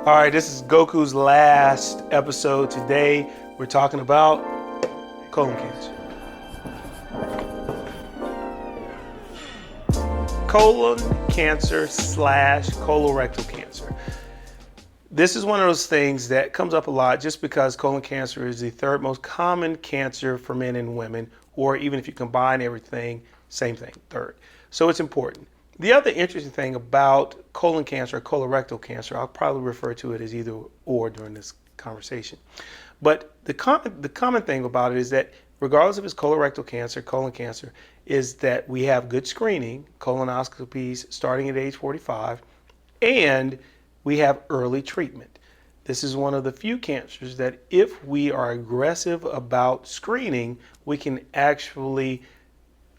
All right, this is Goku's last episode. Today, we're talking about colon cancer. Colon cancer slash colorectal cancer. This is one of those things that comes up a lot just because colon cancer is the third most common cancer for men and women, or even if you combine everything, same thing, third. So it's important. The other interesting thing about colon cancer or colorectal cancer, I'll probably refer to it as either or during this conversation. But the common thing about it is that regardless if it's colorectal cancer, colon cancer, is that we have good screening, colonoscopies starting at age 45, and we have early treatment. This is one of the few cancers that if we are aggressive about screening, we can actually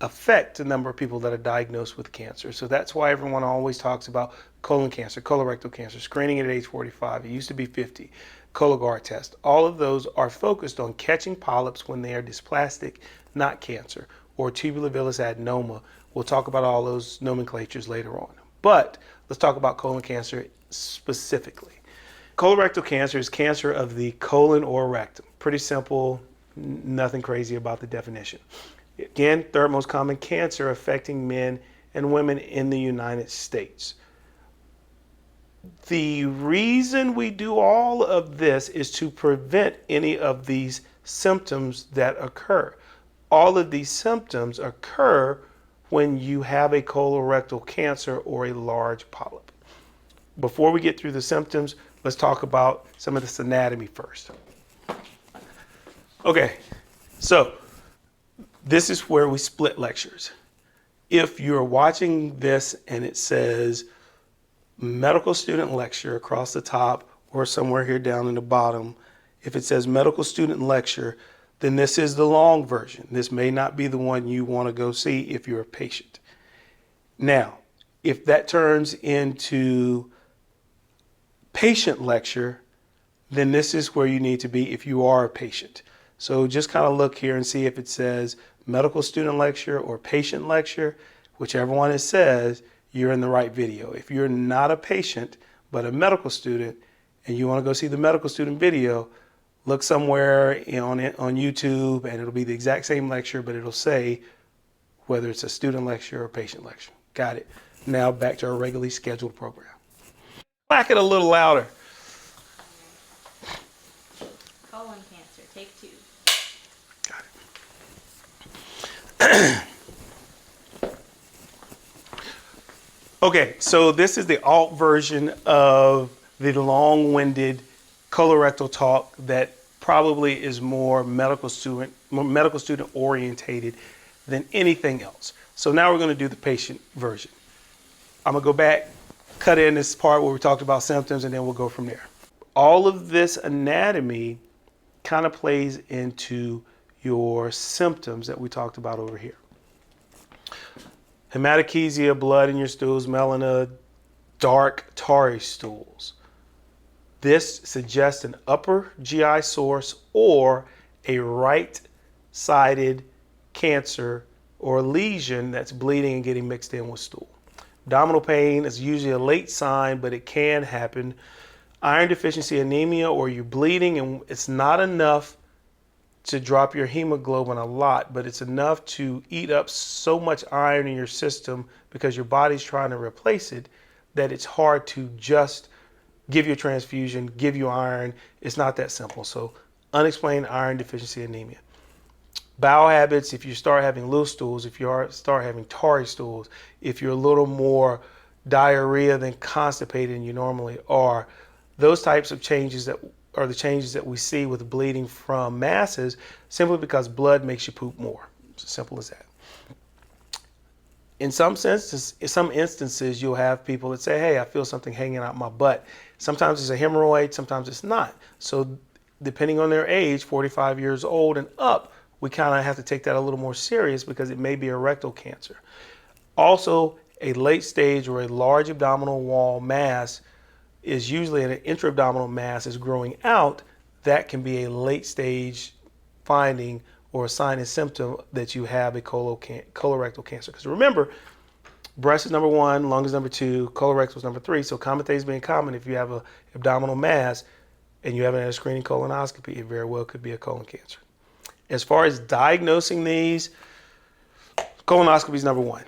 affect the number of people that are diagnosed with cancer. So that's why everyone always talks about colon cancer, colorectal cancer, screening at age 45. It used to be 50. Cologuard test. All of those are focused on catching polyps when they are dysplastic, not cancer, or tubular villus adenoma. We'll talk about all those nomenclatures later on. But let's talk about colon cancer specifically. Colorectal cancer is cancer of the colon or rectum. Pretty simple, nothing crazy about the definition. Again, third most common cancer affecting men and women in the United States. The reason we do all of this is to prevent any of these symptoms that occur. All of these symptoms occur when you have a colorectal cancer or a large polyp. Before we get through the symptoms, let's talk about some of this anatomy first. Okay, so this is where we split lectures. If you're watching this and it says medical student lecture across the top or somewhere here down in the bottom, if it says medical student lecture, then this is the long version. This may not be the one you want to go see if you're a patient. Now, if that turns into patient lecture, then this is where you need to be if you are a patient. So just kind of look here and see if it says medical student lecture or patient lecture. Whichever one it says, you're in the right video. If you're not a patient but a medical student and you want to go see the medical student video, look somewhere on YouTube and it'll be the exact same lecture, but it'll say whether it's a student lecture or patient lecture. Got it. Now back to our regularly scheduled program. Clack it a little louder. Colon cancer, take 2. Got it. Okay, so this is the alt version of the long-winded colorectal talk that probably is more medical student orientated than anything else. So now we're going to do the patient version. I'm going to go back, cut in this part where we talked about symptoms, and then we'll go from there. All of this anatomy kind of plays into your symptoms that we talked about over here. Hematochezia, blood in your stools, melena, dark tarry stools. This suggests an upper GI source or a right-sided cancer or lesion that's bleeding and getting mixed in with stool. Abdominal pain is usually a late sign, but it can happen. Iron deficiency anemia, or you're bleeding and it's not enough to drop your hemoglobin a lot, but it's enough to eat up so much iron in your system because your body's trying to replace it that it's hard to just give you a transfusion, give you iron. It's not that simple. So unexplained iron deficiency anemia. Bowel habits, if you start having loose stools, if you start having tarry stools, if you're a little more diarrhea than constipated than you normally are, those types of changes that are the changes that we see with bleeding from masses simply because blood makes you poop more. It's as simple as that. In some instances, you'll have people that say, hey, I feel something hanging out my butt. Sometimes it's a hemorrhoid, sometimes it's not. So depending on their age, 45 years old and up, we kind of have to take that a little more serious because it may be a rectal cancer. Also, a late stage or a large abdominal wall mass is usually an intra-abdominal mass is growing out. That can be a late stage finding or a sign and symptom that you have a colorectal cancer. Because remember, breast is number 1, lung is number 2, colorectal is number 3. So common things being common, if you have an abdominal mass and you haven't had a screening colonoscopy, it very well could be a colon cancer. As far as diagnosing these, colonoscopy is number 1.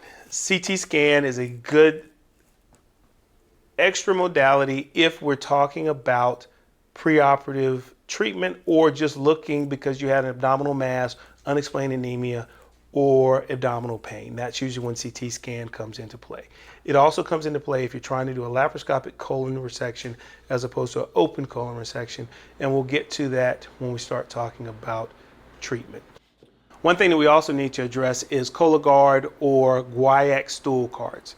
CT scan is a good extra modality if we're talking about preoperative treatment or just looking because you had an abdominal mass, unexplained anemia, or abdominal pain. That's usually when CT scan comes into play. It also comes into play if you're trying to do a laparoscopic colon resection as opposed to an open colon resection, and we'll get to that when we start talking about treatment. One thing that we also need to address is Cologuard or guaiac stool cards.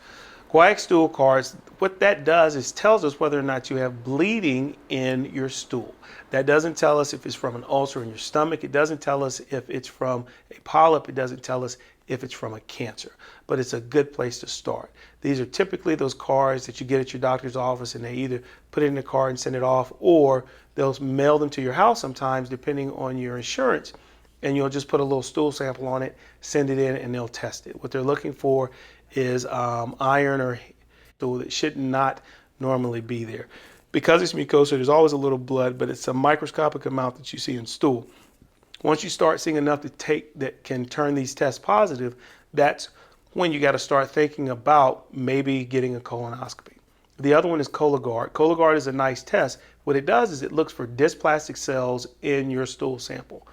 Guaiac stool cards, what that does is tells us whether or not you have bleeding in your stool. That doesn't tell us if it's from an ulcer in your stomach. It doesn't tell us if it's from a polyp. It doesn't tell us if it's from a cancer. But it's a good place to start. These are typically those cards that you get at your doctor's office, and they either put it in a card and send it off, or they'll mail them to your house sometimes depending on your insurance. And you'll just put a little stool sample on it, send it in, and they'll test it. What they're looking for is iron or stool that should not normally be there. Because it's mucosa, there's always a little blood, but it's a microscopic amount that you see in stool. Once you start seeing enough that can turn these tests positive, that's when you got to start thinking about maybe getting a colonoscopy. The other one is Cologuard. Cologuard is a nice test. What it does is it looks for dysplastic cells in your stool sample.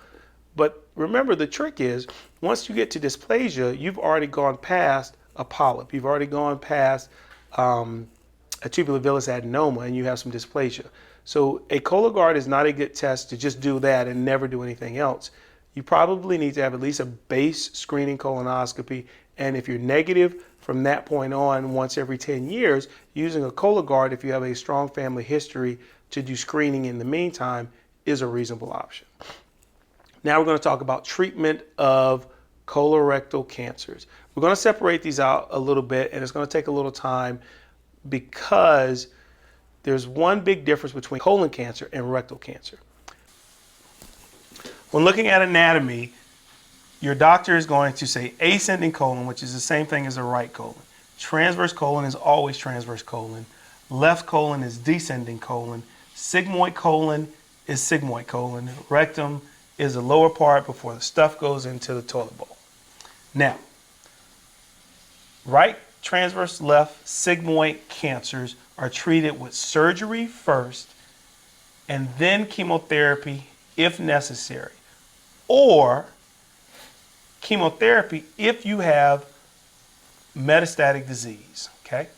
But remember, the trick is once you get to dysplasia, you've already gone past a polyp. You've already gone past a tubular-villus adenoma, and you have some dysplasia. So a Cologuard is not a good test to just do that and never do anything else. You probably need to have at least a base screening colonoscopy, and if you're negative from that point on, once every 10 years, using a Cologuard, if you have a strong family history to do screening in the meantime, is a reasonable option. Now we're going to talk about treatment of colorectal cancers. We're going to separate these out a little bit, and it's going to take a little time because there's one big difference between colon cancer and rectal cancer. When looking at anatomy, your doctor is going to say ascending colon, which is the same thing as a right colon. Transverse colon is always transverse colon. Left colon is descending colon. Sigmoid colon is sigmoid colon. Rectum is the lower part before the stuff goes into the toilet bowl. Now, right, transverse, left, sigmoid cancers are treated with surgery first and then chemotherapy if necessary, or chemotherapy if you have metastatic disease, okay?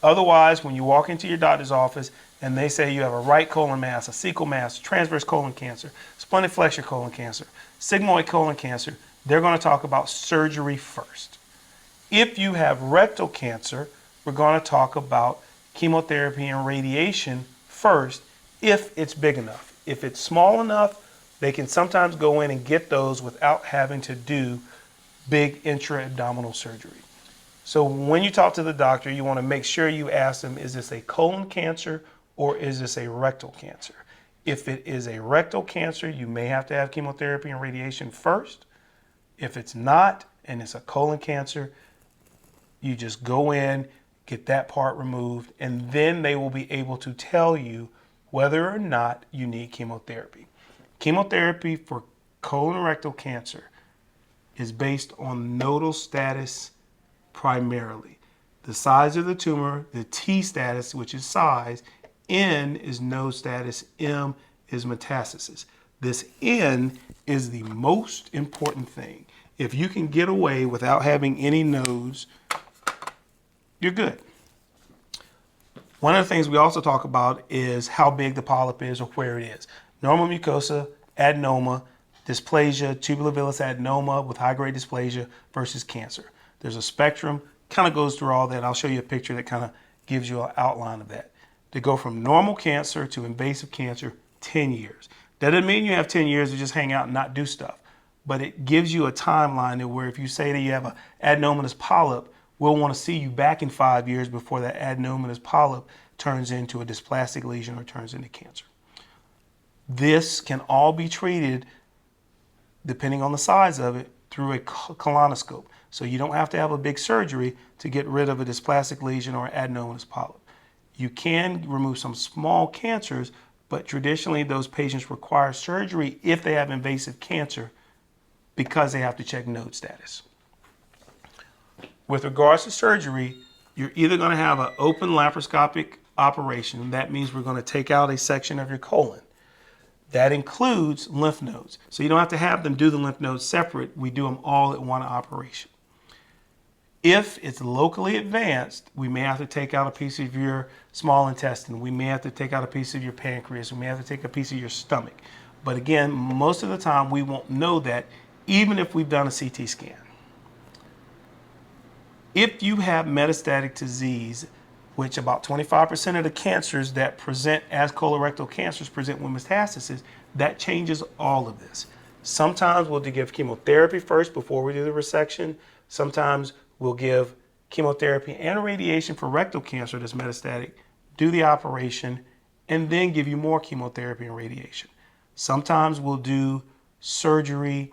Otherwise, when you walk into your doctor's office and they say you have a right colon mass, a cecal mass, transverse colon cancer, spleniflexure colon cancer, sigmoid colon cancer, they're going to talk about surgery first. If you have rectal cancer, we're going to talk about chemotherapy and radiation first if it's big enough. If it's small enough, they can sometimes go in and get those without having to do big intra-abdominal surgery. So when you talk to the doctor, you want to make sure you ask them, is this a colon cancer or is this a rectal cancer? If it is a rectal cancer, you may have to have chemotherapy and radiation first. If it's not, and it's a colon cancer, you just go in, get that part removed, and then they will be able to tell you whether or not you need chemotherapy. Chemotherapy for colorectal cancer is based on nodal status primarily. The size of the tumor, the T status, which is size, N is node status, M is metastasis. This N is the most important thing. If you can get away without having any nodes, you're good. One of the things we also talk about is how big the polyp is or where it is. Normal mucosa, adenoma, dysplasia, tubular-villus adenoma with high-grade dysplasia versus cancer. There's a spectrum, kind of goes through all that. I'll show you a picture that kind of gives you an outline of that. To go from normal cancer to invasive cancer, 10 years. That doesn't mean you have 10 years to just hang out and not do stuff, but it gives you a timeline to where if you say that you have an adenomatous polyp, we'll want to see you back in 5 years before that adenomatous polyp turns into a dysplastic lesion or turns into cancer. This can all be treated, depending on the size of it, through a colonoscope. So you don't have to have a big surgery to get rid of a dysplastic lesion or adenomatous polyp. You can remove some small cancers, but traditionally those patients require surgery if they have invasive cancer because they have to check node status. With regards to surgery, you're either going to have an open laparoscopic operation. That means we're going to take out a section of your colon. That includes lymph nodes. So you don't have to have them do the lymph nodes separate. We do them all at one operation. If it's locally advanced, we may have to take out a piece of your small intestine. We may have to take out a piece of your pancreas. We may have to take a piece of your stomach. But again, most of the time we won't know that even if we've done a CT scan. If you have metastatic disease, which about 25% of the cancers that present as colorectal cancers present with metastasis, that changes all of this. Sometimes we'll give chemotherapy first before we do the resection. Sometimes we'll give chemotherapy and radiation for rectal cancer that's metastatic, do the operation, and then give you more chemotherapy and radiation. Sometimes we'll do surgery.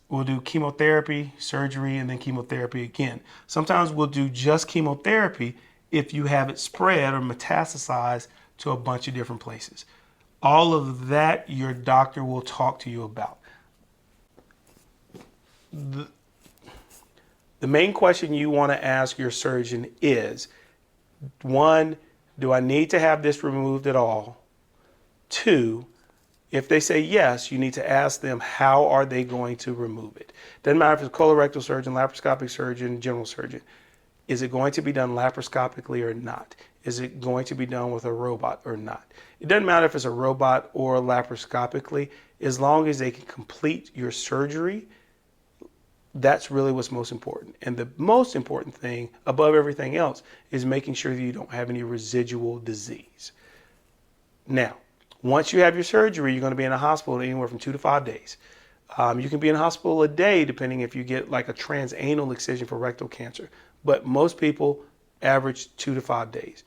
We'll do chemotherapy, surgery, and then chemotherapy again. Sometimes we'll do just chemotherapy if you have it spread or metastasized to a bunch of different places. All of that your doctor will talk to you about. The main question you want to ask your surgeon is, 1, do I need to have this removed at all? 2, if they say yes, you need to ask them how are they going to remove it. Doesn't matter if it's a colorectal surgeon, laparoscopic surgeon, general surgeon. Is it going to be done laparoscopically or not? Is it going to be done with a robot or not? It doesn't matter if it's a robot or laparoscopically, as long as they can complete your surgery. That's really what's most important. And the most important thing above everything else is making sure that you don't have any residual disease. Now, once you have your surgery, you're going to be in a hospital anywhere from 2 to 5 days. You can be in a hospital a day depending if you get like a transanal excision for rectal cancer. But most people average 2 to 5 days.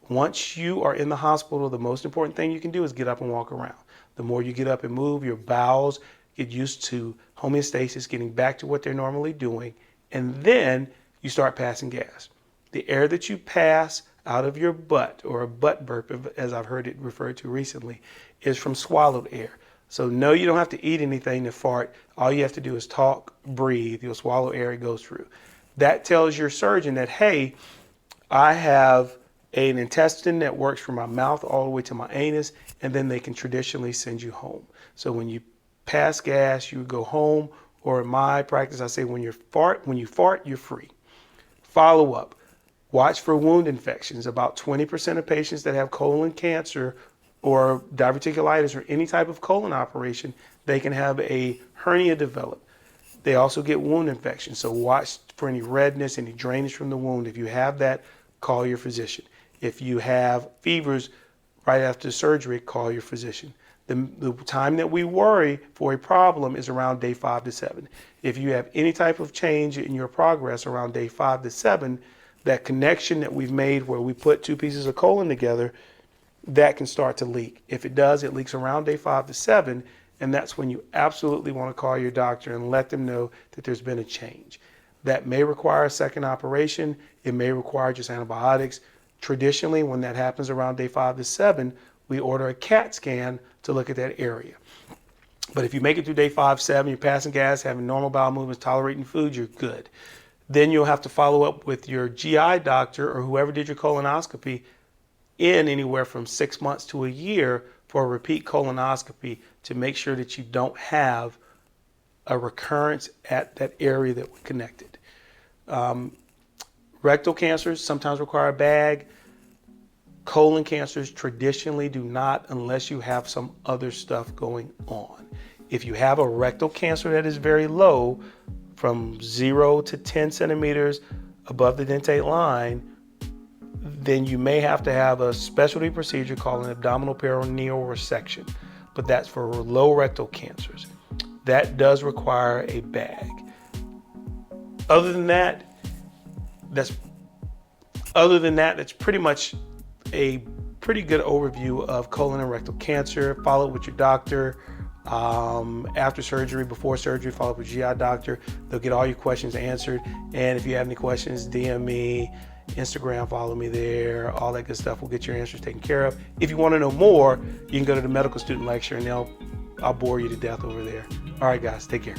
Once you are in the hospital, the most important thing you can do is get up and walk around. The more you get up and move, your bowels get used to homeostasis, getting back to what they're normally doing, and then you start passing gas. The air that you pass out of your butt, or a butt burp, as I've heard it referred to recently, is from swallowed air. So no, you don't have to eat anything to fart. All you have to do is talk, breathe. You'll swallow air, it goes through. That tells your surgeon that, hey, I have an intestine that works from my mouth all the way to my anus, and then they can traditionally send you home. So when you pass gas, you go home, or in my practice, I say when you fart, you're free. Follow up. Watch for wound infections. About 20% of patients that have colon cancer or diverticulitis or any type of colon operation, they can have a hernia develop. They also get wound infections. So watch for any redness, any drainage from the wound. If you have that, call your physician. If you have fevers right after surgery, call your physician. The time that we worry for a problem is around day 5 to 7. If you have any type of change in your progress around day 5 to 7, that connection that we've made where we put 2 pieces of colon together, that can start to leak. If it does, it leaks around day 5 to 7, and that's when you absolutely want to call your doctor and let them know that there's been a change. That may require a second operation. It may require just antibiotics. Traditionally, when that happens around day 5 to 7, we order a CAT scan to look at that area. But if you make it through day 5, 7, you're passing gas, having normal bowel movements, tolerating food, you're good. Then you'll have to follow up with your GI doctor or whoever did your colonoscopy in anywhere from 6 months to a year for a repeat colonoscopy to make sure that you don't have a recurrence at that area that we connected. Rectal cancers sometimes require a bag. Colon cancers traditionally do not unless you have some other stuff going on. If you have a rectal cancer that is very low, from 0 to 10 centimeters above the dentate line, then you may have to have a specialty procedure called an abdominal perineal resection, but that's for low rectal cancers. That does require a bag. Other than that, that's pretty much a pretty good overview of colon and rectal cancer. Follow up with your doctor. After surgery, before surgery, follow up with a GI doctor. They'll get all your questions answered. And if you have any questions, DM me, Instagram, follow me there, all that good stuff. We'll get your answers taken care of. If you want to know more, you can go to the medical student lecture and I'll bore you to death over there. All right, guys, take care.